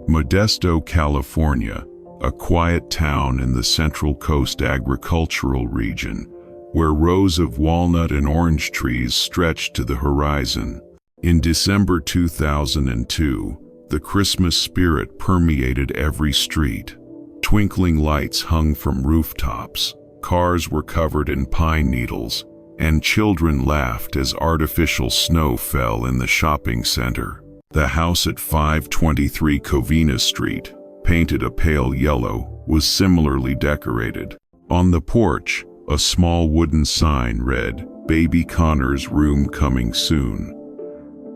Modesto, California, a quiet town in the Central Coast agricultural region, where rows of walnut and orange trees stretched to the horizon. In December 2002, the Christmas spirit permeated every street. Twinkling lights hung from rooftops, cars were covered in pine needles, and children laughed as artificial snow fell in the shopping center. The house at 523 Covina Street, painted a pale yellow, was similarly decorated. On the porch, a small wooden sign read, "Baby Connor's room coming soon."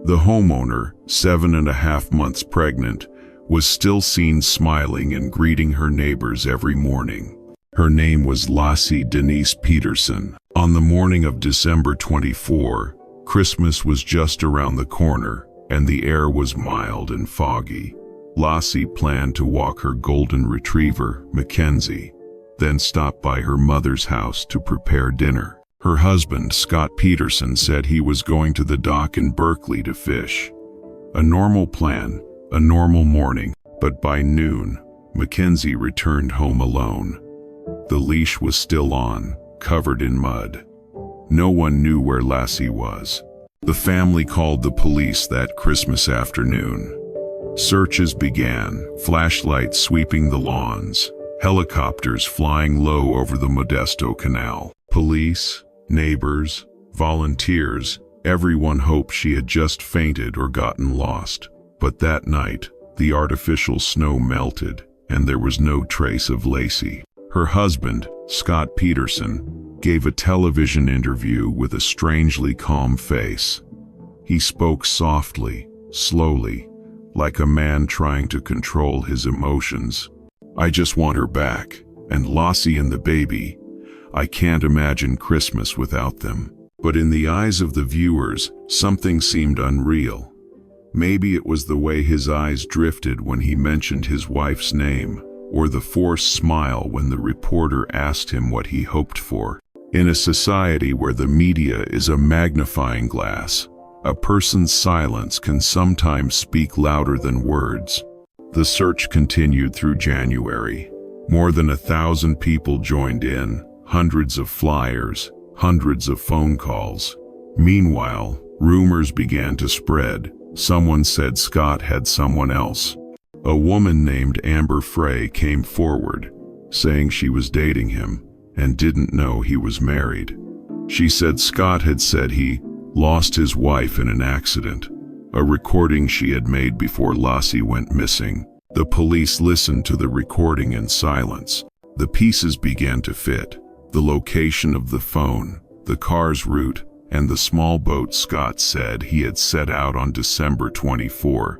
The homeowner, 7.5 months pregnant, was still seen smiling and greeting her neighbors every morning. Her name was Lassie Denise Peterson. On the morning of December 24, Christmas was just around the corner, and the air was mild and foggy. Lassie planned to walk her golden retriever, Mackenzie, then stop by her mother's house to prepare dinner. Her husband, Scott Peterson, said he was going to the dock in Berkeley to fish. A normal plan, a normal morning, but by noon, Mackenzie returned home alone. The leash was still on, covered in mud. No one knew where Lassie was. The family called the police that Christmas afternoon. Searches began, flashlights sweeping the lawns, helicopters flying low over the Modesto Canal. Police, neighbors, volunteers, everyone hoped she had just fainted or gotten lost. But that night, the artificial snow melted, and there was no trace of Lassie. Her husband, Scott Peterson, gave a television interview with a strangely calm face. He spoke softly, slowly, like a man trying to control his emotions. "I just want her back, and Lassie and the baby. I can't imagine Christmas without them." But in the eyes of the viewers, something seemed unreal. Maybe it was the way his eyes drifted when he mentioned his wife's name, or the forced smile when the reporter asked him what he hoped for. In a society where the media is a magnifying glass, a person's silence can sometimes speak louder than words. The search continued through January. More than 1,000 people joined in, hundreds of flyers, hundreds of phone calls. Meanwhile, rumors began to spread. Someone said Scott had someone else. A woman named Amber Frey came forward, saying she was dating him and didn't know he was married. She said Scott had said he lost his wife in an accident, a recording she had made before Lassie went missing. The police listened to the recording in silence. The pieces began to fit. The location of the phone, the car's route, and the small boat Scott said he had set out on December 24.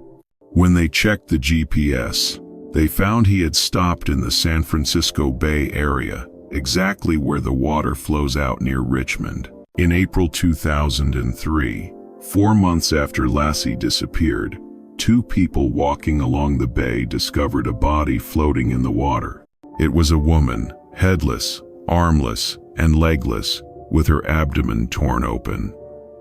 When they checked the GPS, they found he had stopped in the San Francisco Bay Area, exactly where the water flows out near Richmond. In April 2003, 4 months after Lassie disappeared, 2 people walking along the bay discovered a body floating in the water. It was a woman, headless, armless, and legless, with her abdomen torn open.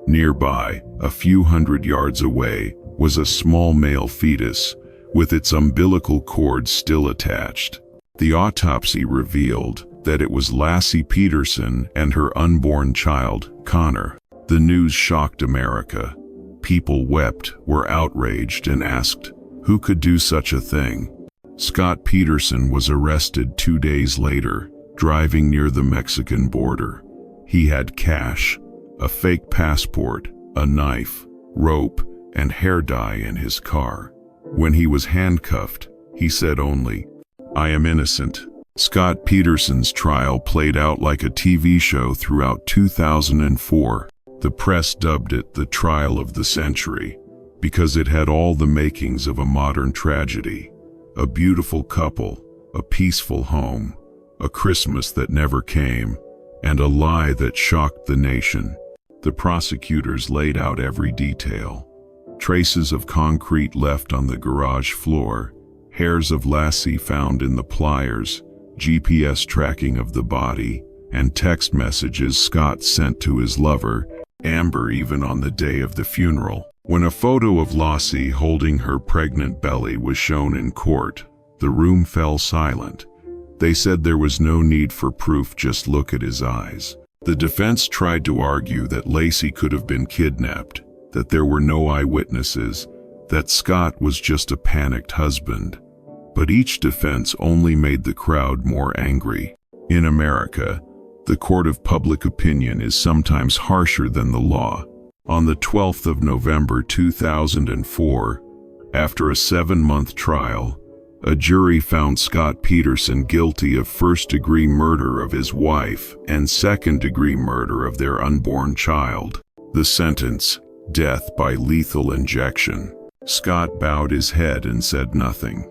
Nearby, a few hundred yards away, was a small male fetus, with its umbilical cord still attached. The autopsy revealed that it was Lassie Peterson and her unborn child, Connor. The news shocked America. People wept, were outraged, and asked, who could do such a thing? Scott Peterson was arrested 2 days later, driving near the Mexican border. He had cash, a fake passport, a knife, rope, and hair dye in his car. When he was handcuffed, he said only, "I am innocent." Scott Peterson's trial played out like a TV show throughout 2004. The press dubbed it the trial of the century, because it had all the makings of a modern tragedy. A beautiful couple, a peaceful home, a Christmas that never came, and a lie that shocked the nation. The prosecutors laid out every detail. Traces of concrete left on the garage floor, hairs of Lassie found in the pliers, GPS tracking of the body, and text messages Scott sent to his lover, Amber, even on the day of the funeral. When a photo of Lassie holding her pregnant belly was shown in court, the room fell silent. They said there was no need for proof, just look at his eyes. The defense tried to argue that Lacey could have been kidnapped, that there were no eyewitnesses, that Scott was just a panicked husband. But each defense only made the crowd more angry. In America, the court of public opinion is sometimes harsher than the law. On the 12th of November 2004, after a 7-month trial, a jury found Scott Peterson guilty of first-degree murder of his wife and second-degree murder of their unborn child. The sentence, death by lethal injection. Scott bowed his head and said nothing.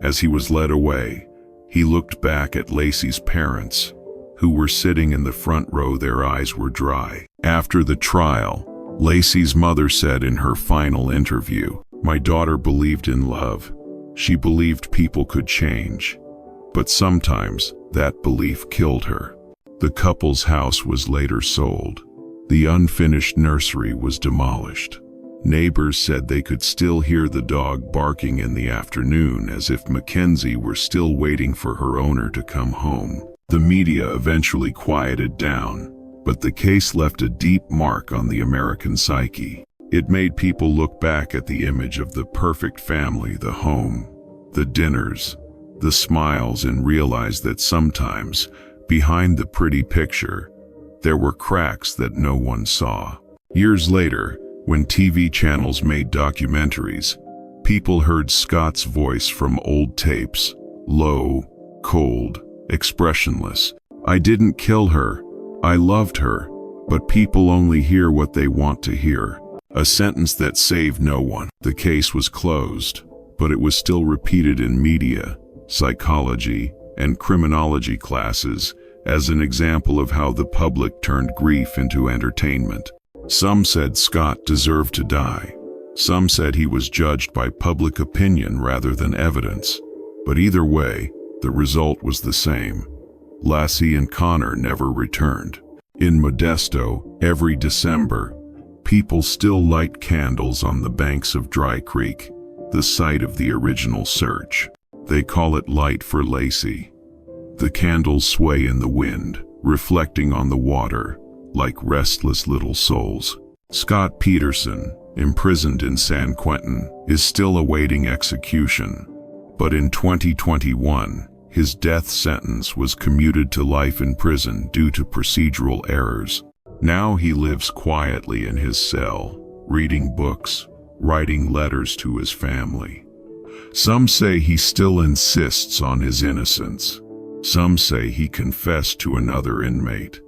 As he was led away, he looked back at Lacey's parents, who were sitting in the front row. Their eyes were dry. After the trial, Lacey's mother said in her final interview, "My daughter believed in love. She believed people could change. But sometimes that belief killed her." The couple's house was later sold. The unfinished nursery was demolished. Neighbors said they could still hear the dog barking in the afternoon, as if Mackenzie were still waiting for her owner to come home. The media eventually quieted down, but the case left a deep mark on the American psyche. It made people look back at the image of the perfect family, the home, the dinners, the smiles, and realize that sometimes, behind the pretty picture, there were cracks that no one saw. Years later, when TV channels made documentaries, people heard Scott's voice from old tapes, low, cold, expressionless. "I didn't kill her. I loved her, but people only hear what they want to hear." A sentence that saved no one. The case was closed, but it was still repeated in media, psychology, and criminology classes as an example of how the public turned grief into entertainment. Some said Scott deserved to die. Some said he was judged by public opinion rather than evidence. But either way, the result was the same. Lassie and Connor never returned. In Modesto, every December, people still light candles on the banks of Dry Creek, the site of the original search. They call it Light for Lacey. The candles sway in the wind, reflecting on the water, like restless little souls. Scott Peterson, imprisoned in San Quentin, is still awaiting execution. But in 2021, his death sentence was commuted to life in prison due to procedural errors. Now he lives quietly in his cell, reading books, writing letters to his family. Some say he still insists on his innocence. Some say he confessed to another inmate.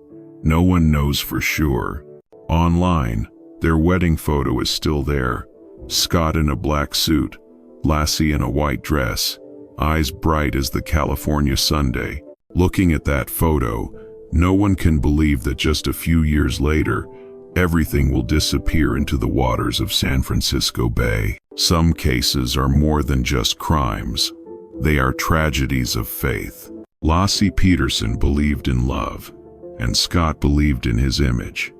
No one knows for sure. Online, their wedding photo is still there. Scott in a black suit, Lassie in a white dress, eyes bright as the California Sunday. Looking at that photo, no one can believe that just a few years later, everything will disappear into the waters of San Francisco Bay. Some cases are more than just crimes. They are tragedies of faith. Lassie Peterson believed in love, and Scott believed in his image.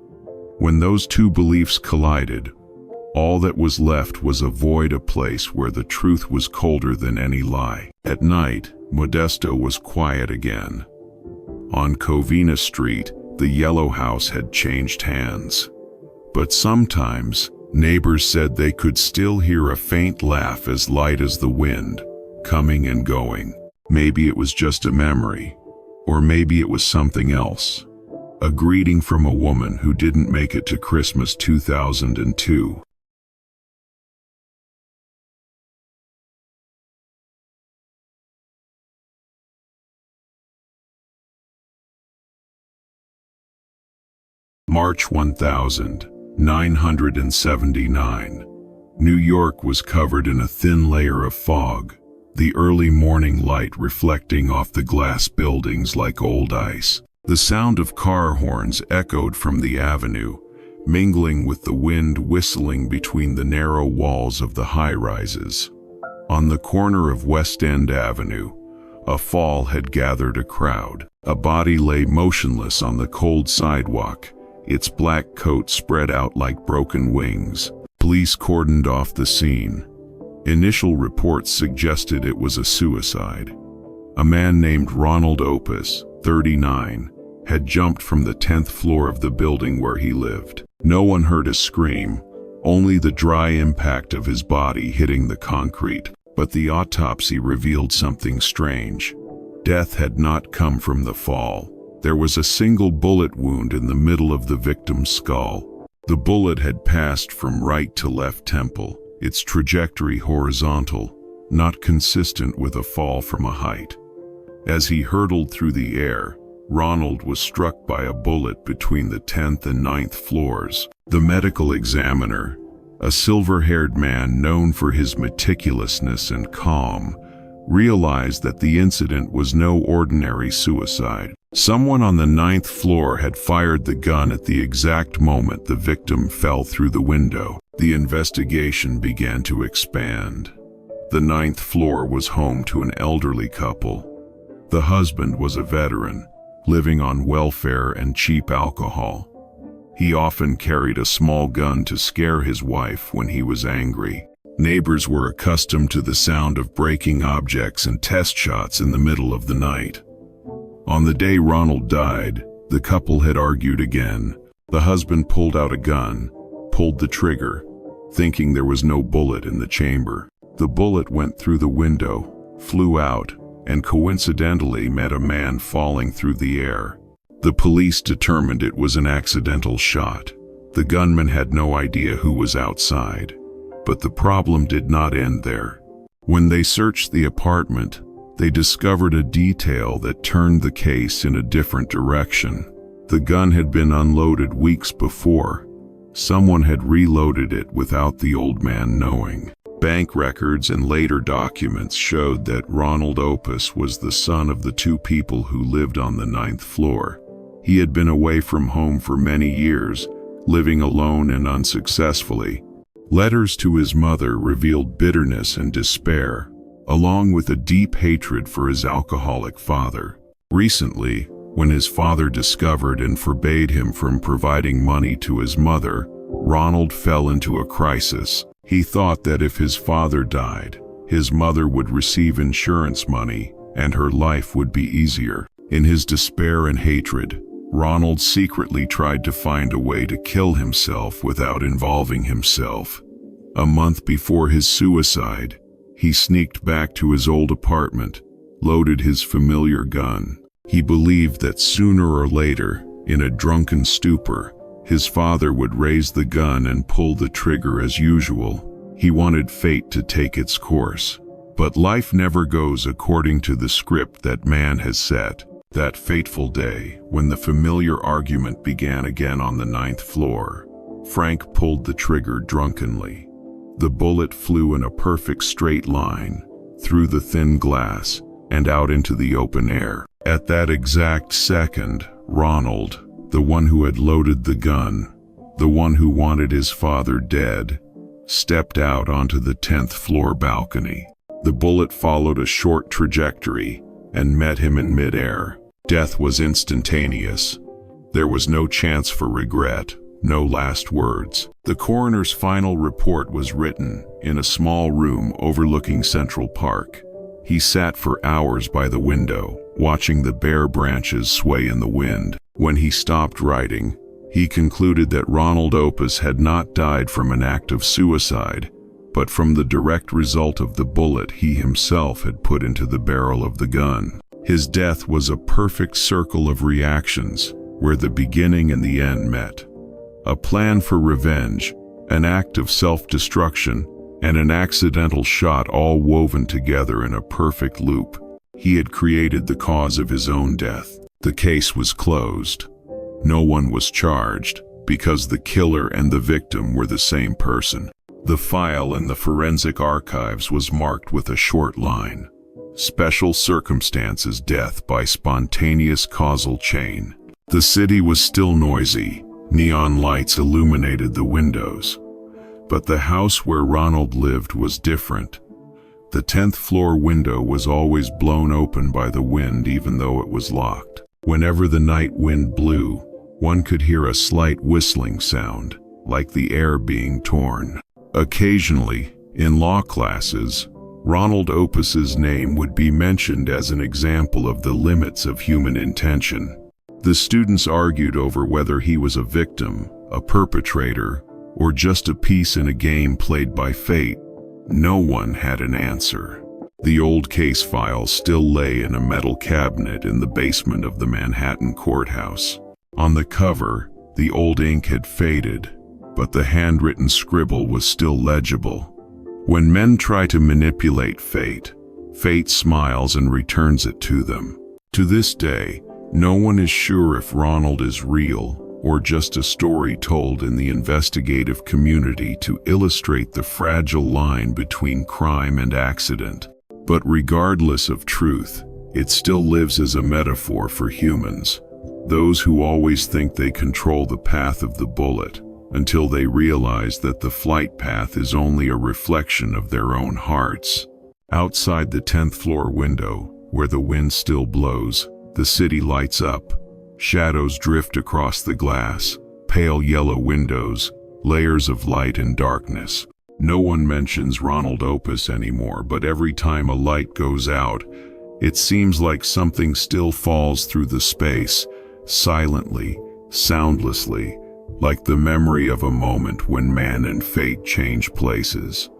When those two beliefs collided, all that was left was a void, a place where the truth was colder than any lie. At night, Modesto was quiet again. On Covina Street, the yellow house had changed hands. But sometimes, neighbors said they could still hear a faint laugh as light as the wind, coming and going. Maybe it was just a memory, or maybe it was something else. A greeting from a woman who didn't make it to Christmas 2002. March 1979. New York was covered in a thin layer of fog, the early morning light reflecting off the glass buildings like old ice. The sound of car horns echoed from the avenue, mingling with the wind whistling between the narrow walls of the high-rises. On the corner of West End Avenue, a fall had gathered a crowd. A body lay motionless on the cold sidewalk, its black coat spread out like broken wings. Police cordoned off the scene. Initial reports suggested it was a suicide. A man named Ronald Opus, 39, had jumped from the 10th floor of the building where he lived. No one heard a scream, only the dry impact of his body hitting the concrete. But the autopsy revealed something strange. Death had not come from the fall. There was a single bullet wound in the middle of the victim's skull. The bullet had passed from right to left temple, its trajectory horizontal, not consistent with a fall from a height. As he hurtled through the air, Ronald was struck by a bullet between the 10th and 9th floors. The medical examiner, a silver-haired man known for his meticulousness and calm, realized that the incident was no ordinary suicide. Someone on the 9th floor had fired the gun at the exact moment the victim fell through the window. The investigation began to expand. The 9th floor was home to an elderly couple. The husband was a veteran, living on welfare and cheap alcohol. He often carried a small gun to scare his wife when he was angry. Neighbors were accustomed to the sound of breaking objects and test shots in the middle of the night. On the day Ronald died, the couple had argued again. The husband pulled out a gun, pulled the trigger, thinking there was no bullet in the chamber. The bullet went through the window, flew out, and coincidentally met a man falling through the air. The police determined it was an accidental shot. The gunman had no idea who was outside. But the problem did not end there. When they searched the apartment, they discovered a detail that turned the case in a different direction. The gun had been unloaded weeks before. Someone had reloaded it without the old man knowing. Bank records and later documents showed that Ronald Opus was the son of the two people who lived on the 9th floor. He had been away from home for many years, living alone and unsuccessfully. Letters to his mother revealed bitterness and despair, along with a deep hatred for his alcoholic father. Recently, when his father discovered and forbade him from providing money to his mother, Ronald fell into a crisis. He thought that if his father died, his mother would receive insurance money and her life would be easier. In his despair and hatred, Ronald secretly tried to find a way to kill himself without involving himself. A month before his suicide, he sneaked back to his old apartment, loaded his familiar gun. He believed that sooner or later, in a drunken stupor, his father would raise the gun and pull the trigger as usual. He wanted fate to take its course. But life never goes according to the script that man has set. That fateful day, when the familiar argument began again on the 9th floor, Frank pulled the trigger drunkenly. The bullet flew in a perfect straight line, through the thin glass, and out into the open air. At that exact second, Ronald, the one who had loaded the gun, the one who wanted his father dead, stepped out onto the 10th floor balcony. The bullet followed a short trajectory and met him in midair. Death was instantaneous. There was no chance for regret, no last words. The coroner's final report was written in a small room overlooking Central Park. He sat for hours by the window, watching the bare branches sway in the wind. When he stopped writing, he concluded that Ronald Opus had not died from an act of suicide, but from the direct result of the bullet he himself had put into the barrel of the gun. His death was a perfect circle of reactions, where the beginning and the end met. A plan for revenge, an act of self-destruction, and an accidental shot all woven together in a perfect loop. He had created the cause of his own death. The case was closed. No one was charged, because the killer and the victim were the same person. The file in the forensic archives was marked with a short line: Special circumstances, death by spontaneous causal chain. The city was still noisy. Neon lights illuminated the windows. But the house where Ronald lived was different. The 10th floor window was always blown open by the wind, even though it was locked. Whenever the night wind blew, one could hear a slight whistling sound, like the air being torn. Occasionally, in law classes, Ronald Opus's name would be mentioned as an example of the limits of human intention. The students argued over whether he was a victim, a perpetrator, or just a piece in a game played by fate. No one had an answer. The old case file still lay in a metal cabinet in the basement of the Manhattan courthouse. On the cover, the old ink had faded, but the handwritten scribble was still legible. When men try to manipulate fate, fate smiles and returns it to them. To this day, no one is sure if Ronald is real or just a story told in the investigative community to illustrate the fragile line between crime and accident. But regardless of truth, it still lives as a metaphor for humans, those who always think they control the path of the bullet, until they realize that the flight path is only a reflection of their own hearts. Outside the 10th floor window, where the wind still blows, the city lights up. Shadows drift across the glass, pale yellow windows, layers of light and darkness. No one mentions Ronald Opus anymore, but every time a light goes out, it seems like something still falls through the space, silently, soundlessly, like the memory of a moment when man and fate change places.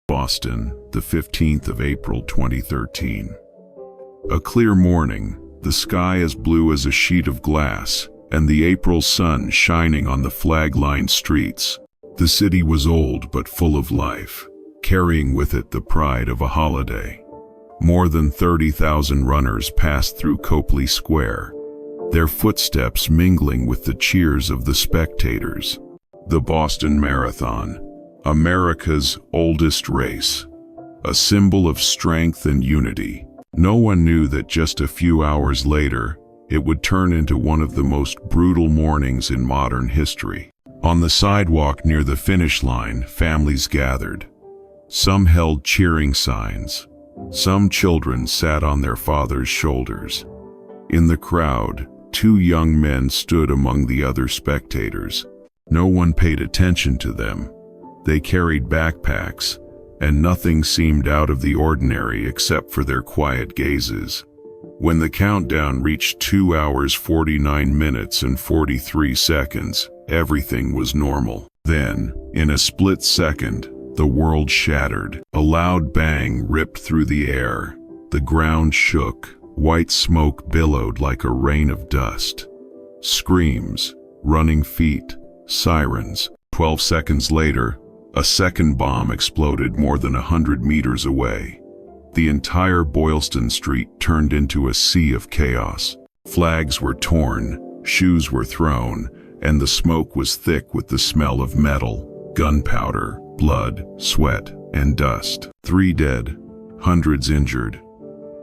Boston, the 15th of April 2013. A clear morning, the sky as blue as a sheet of glass, and the April sun shining on the flag-lined streets. The city was old but full of life, carrying with it the pride of a holiday. More than 30,000 runners passed through Copley Square, their footsteps mingling with the cheers of the spectators. The Boston Marathon, America's oldest race, a symbol of strength and unity. No one knew that just a few hours later, it would turn into one of the most brutal mornings in modern history. On the sidewalk near the finish line, families gathered. Some held cheering signs. Some children sat on their fathers' shoulders. In the crowd, two young men stood among the other spectators. No one paid attention to them. They carried backpacks, and nothing seemed out of the ordinary except for their quiet gazes. When the countdown reached 2 hours 49 minutes and 43 seconds, everything was normal. Then, in a split second, the world shattered. A loud bang ripped through the air. The ground shook. White smoke billowed like a rain of dust. Screams, running feet, sirens. 12 seconds later, a second bomb exploded more than 100 meters away. The entire Boylston Street turned into a sea of chaos. Flags were torn, shoes were thrown, and the smoke was thick with the smell of metal, gunpowder, blood, sweat, and dust. 3 dead, hundreds injured.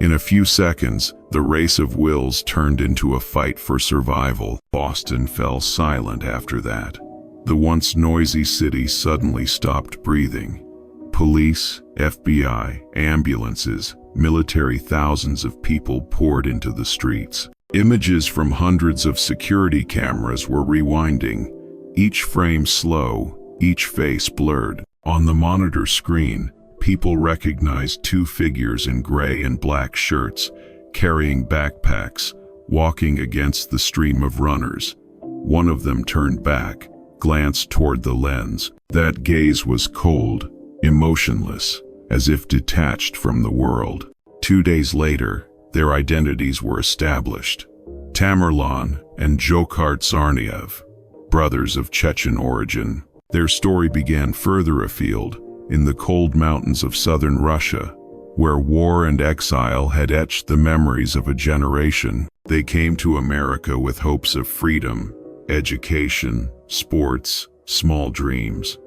In a few seconds, the race of wills turned into a fight for survival. Boston fell silent after that. The once noisy city suddenly stopped breathing. Police, FBI, ambulances, military, thousands of people poured into the streets. Images from hundreds of security cameras were rewinding, each frame slow, each face blurred. On the monitor screen, people recognized 2 figures in gray and black shirts, carrying backpacks, walking against the stream of runners. One of them turned back, glanced toward the lens. That gaze was cold, emotionless, as if detached from the world. 2 days later, their identities were established. Tamerlan and Dzhokhar Tsarnaev, brothers of Chechen origin. Their story began further afield, in the cold mountains of southern Russia, where war and exile had etched the memories of a generation. They came to America with hopes of freedom, education, sports, small dreams.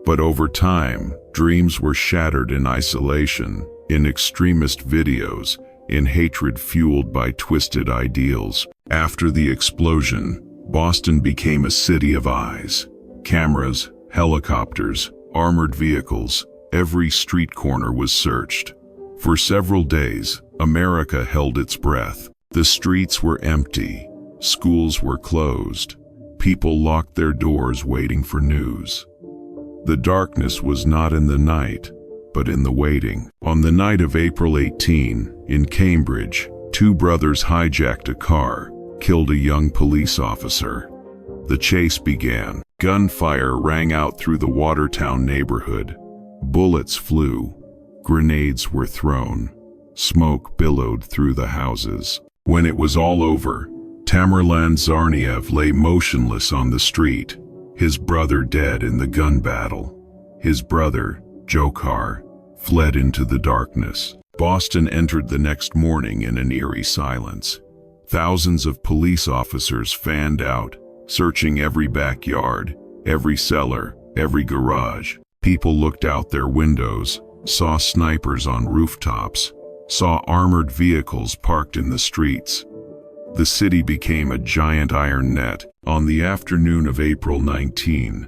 But over time, dreams were shattered in isolation, in extremist videos, in hatred fueled by twisted ideals. After the explosion, Boston became a city of eyes. Cameras, helicopters, armored vehicles, every street corner was searched. For several days, America held its breath. The streets were empty. Schools were closed. People locked their doors waiting for news. The darkness was not in the night, but in the waiting. On the night of April 18, in Cambridge, two brothers hijacked a car, killed a young police officer. The chase began. Gunfire rang out through the Watertown neighborhood. Bullets flew. Grenades were thrown. Smoke billowed through the houses. When it was all over, Tamerlan Tsarnaev lay motionless on the street, his brother dead in the gun battle. His brother, Dzhokhar, fled into the darkness. Boston entered the next morning in an eerie silence. Thousands of police officers fanned out, searching every backyard, every cellar, every garage. People looked out their windows, saw snipers on rooftops, saw armored vehicles parked in the streets. The city became a giant iron net. On the afternoon of April 19,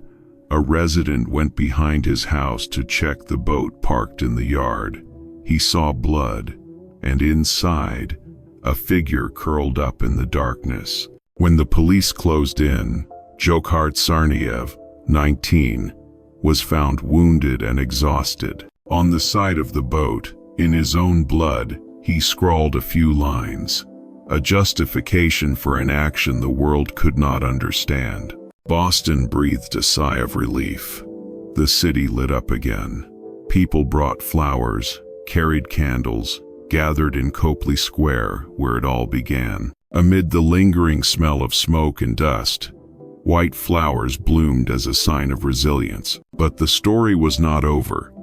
a resident went behind his house to check the boat parked in the yard. He saw blood, and inside, a figure curled up in the darkness. When the police closed in, Dzhokhar Tsarnaev, 19, was found wounded and exhausted. On the side of the boat, in his own blood, he scrawled a few lines, a justification for an action the world could not understand. Boston breathed a sigh of relief. The city lit up again. People brought flowers, carried candles, gathered in Copley Square, where it all began. Amid the lingering smell of smoke and dust, white flowers bloomed as a sign of resilience. But the story was not over.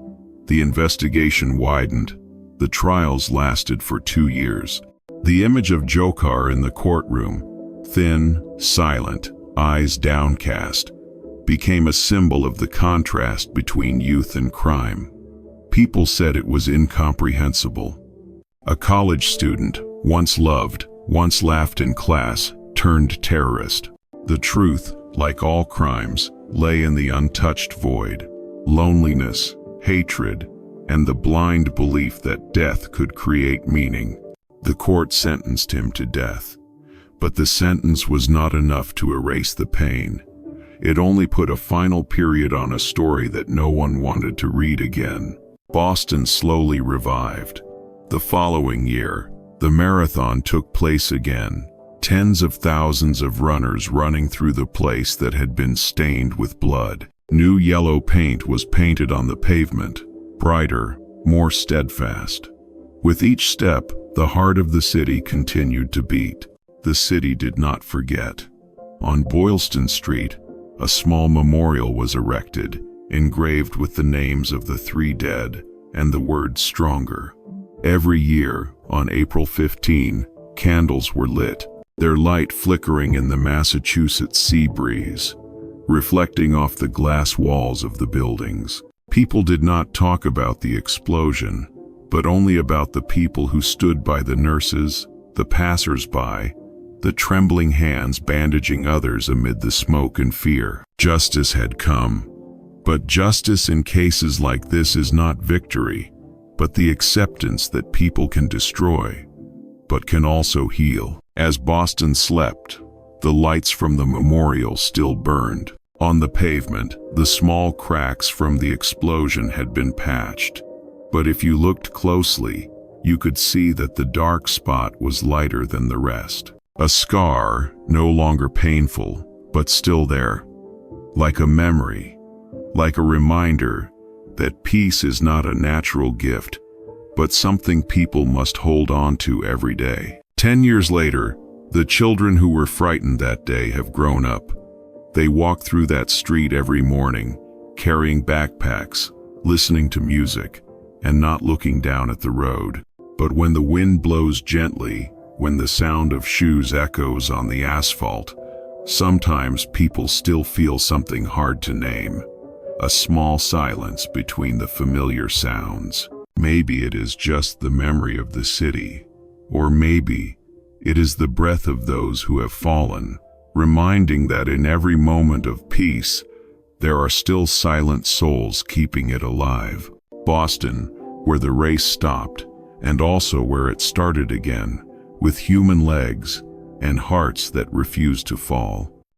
The investigation widened. The trials lasted for 2 years. The image of Dzhokhar in the courtroom, thin, silent, eyes downcast, became a symbol of the contrast between youth and crime. People said it was incomprehensible. A college student, once loved, once laughed in class, turned terrorist. The truth, like all crimes, lay in the untouched void. Loneliness, hatred, and the blind belief that death could create meaning. The court sentenced him to death. But the sentence was not enough to erase the pain. It only put a final period on a story that no one wanted to read again. Boston slowly revived. The following year, the marathon took place again. Tens of thousands of runners running through the place that had been stained with blood. New yellow paint was painted on the pavement, brighter, more steadfast. With each step, the heart of the city continued to beat. The city did not forget. On Boylston Street, a small memorial was erected, engraved with the names of the 3 dead and the word stronger. Every year, on April 15, candles were lit, their light flickering in the Massachusetts sea breeze, reflecting off the glass walls of the buildings. People did not talk about the explosion, but only about the people who stood by the nurses, the passers-by, the trembling hands bandaging others amid the smoke and fear. Justice had come. But justice in cases like this is not victory, but the acceptance that people can destroy, but can also heal. As Boston slept, the lights from the memorial still burned. On the pavement, the small cracks from the explosion had been patched. But if you looked closely, you could see that the dark spot was lighter than the rest. A scar, no longer painful, but still there. Like a memory, like a reminder that peace is not a natural gift, but something people must hold on to every day. 10 years later, the children who were frightened that day have grown up. They walk through that street every morning, carrying backpacks, listening to music, and not looking down at the road. But when the wind blows gently, when the sound of shoes echoes on the asphalt, sometimes people still feel something hard to name. A small silence between the familiar sounds. Maybe it is just the memory of the city, or maybe it is the breath of those who have fallen, reminding that in every moment of peace, there are still silent souls keeping it alive. Boston, where the race stopped, and also where it started again, with human legs and hearts that refused to fall.